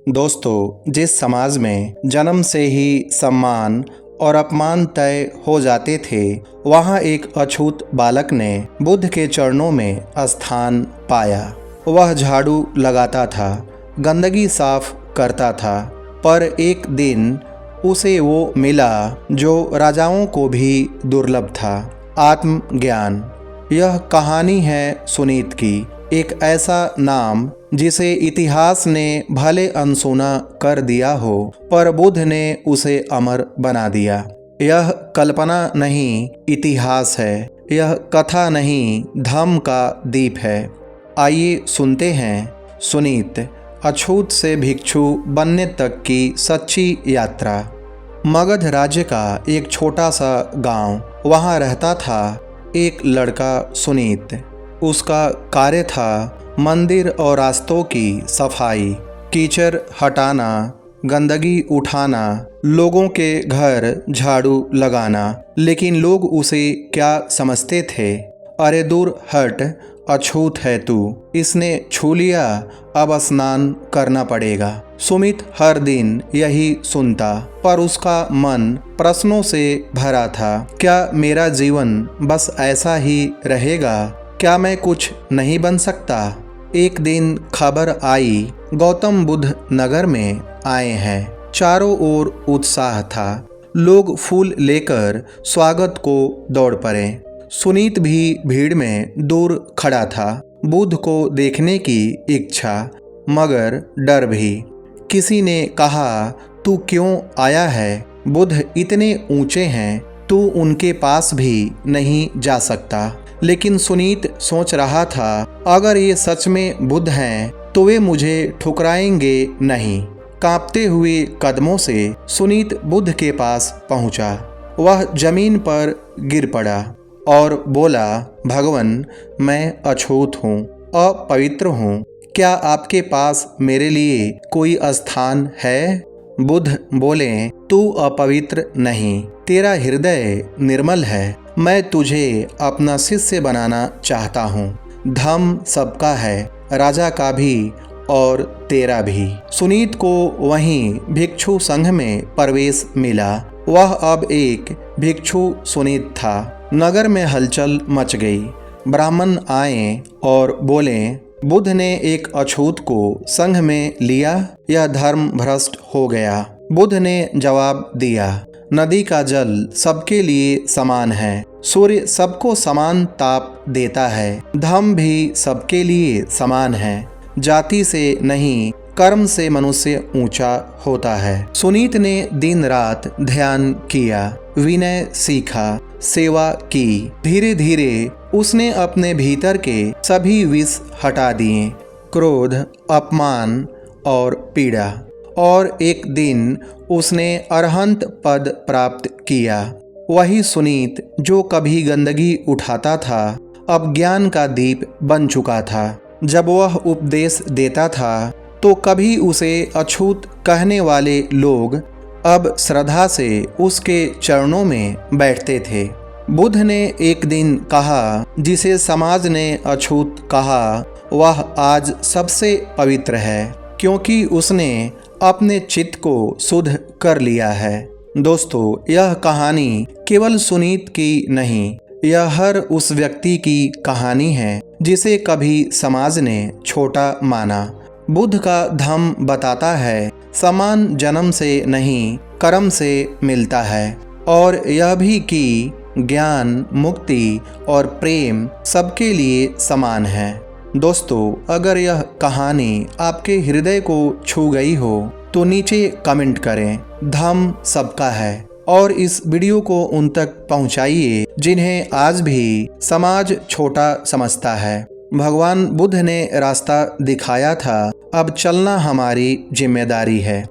दोस्तों, जिस समाज में जन्म से ही सम्मान और अपमान तय हो जाते थे, वहाँ एक अछूत बालक ने बुद्ध के चरणों में स्थान पाया। वह झाड़ू लगाता था, गंदगी साफ करता था, पर एक दिन उसे वो मिला जो राजाओं को भी दुर्लभ था, आत्मज्ञान। यह कहानी है सुनीत की, एक ऐसा नाम जिसे इतिहास ने भले अनसुना कर दिया हो, पर बुद्ध ने उसे अमर बना दिया। यह कल्पना नहीं, इतिहास है। यह कथा नहीं, धम्म का दीप है। आइए सुनते हैं सुनीत, अछूत से भिक्षु बनने तक की सच्ची यात्रा। मगध राज्य का एक छोटा सा गांव, वहाँ रहता था एक लड़का सुनीत। उसका कार्य था मंदिर और रास्तों की सफाई, कीचड़ हटाना, गंदगी उठाना, लोगों के घर झाड़ू लगाना। लेकिन लोग उसे क्या समझते थे? अरे दूर हट, अछूत है तू, इसने छू लिया, अब स्नान करना पड़ेगा। सुमित हर दिन यही सुनता, पर उसका मन प्रश्नों से भरा था। क्या मेरा जीवन बस ऐसा ही रहेगा? क्या मैं कुछ नहीं बन सकता? एक दिन खबर आई, गौतम बुद्ध नगर में आए हैं। चारों ओर उत्साह था, लोग फूल लेकर स्वागत को दौड़ पड़े। सुनीत भी भीड़ में दूर खड़ा था, बुद्ध को देखने की इच्छा, मगर डर भी। किसी ने कहा, तू क्यों आया है? बुद्ध इतने ऊंचे हैं, तू उनके पास भी नहीं जा सकता। लेकिन सुनीत सोच रहा था, अगर ये सच में बुद्ध हैं तो वे मुझे ठुकराएंगे नहीं। कांपते हुए कदमों से सुनीत बुद्ध के पास पहुंचा। वह जमीन पर गिर पड़ा और बोला, भगवान, मैं अछूत हूँ, अपवित्र हूँ। क्या आपके पास मेरे लिए कोई स्थान है? बुद्ध बोले, तू अपवित्र नहीं, तेरा हृदय निर्मल है। मैं तुझे अपना शिष्य बनाना चाहता हूँ। धम्म सबका है, राजा का भी और तेरा भी। सुनीत को वहीं भिक्षु संघ में प्रवेश मिला। वह अब एक भिक्षु सुनीत था। नगर में हलचल मच गई। ब्राह्मण आए और बोले, बुद्ध ने एक अछूत को संघ में लिया, यह धर्म भ्रष्ट हो गया। बुद्ध ने जवाब दिया, नदी का जल सबके लिए समान है, सूर्य सबको समान ताप देता है, धम्म भी सबके लिए समान है। जाति से नहीं, कर्म से मनुष्य ऊंचा होता है। सुनीत ने दिन रात ध्यान किया, विनय सीखा, सेवा की। धीरे धीरे उसने अपने भीतर के सभी विष हटा दिए, क्रोध, अपमान और पीड़ा। और एक दिन उसने अरहंत पद प्राप्त किया। वही सुनीत जो कभी गंदगी उठाता था, अब ज्ञान का दीप बन चुका था। जब वह उपदेश देता था तो कभी उसे अछूत कहने वाले लोग अब श्रद्धा से उसके चरणों में बैठते थे। बुद्ध ने एक दिन कहा, जिसे समाज ने अछूत कहा, वह आज सबसे पवित्र है, क्योंकि उसने अपने चित्त को शुद्ध कर लिया है। दोस्तों, यह कहानी केवल सुनीत की नहीं, यह हर उस व्यक्ति की कहानी है जिसे कभी समाज ने छोटा माना। बुद्ध का धम्म बताता है, सम्मान जन्म से नहीं, कर्म से मिलता है। और यह भी कि ज्ञान, मुक्ति और प्रेम सबके लिए समान है। दोस्तों, अगर यह कहानी आपके हृदय को छू गई हो तो नीचे कमेंट करें, धम्म सबका है। और इस वीडियो को उन तक पहुंचाइए जिन्हें आज भी समाज छोटा समझता है। भगवान बुद्ध ने रास्ता दिखाया था, अब चलना हमारी जिम्मेदारी है।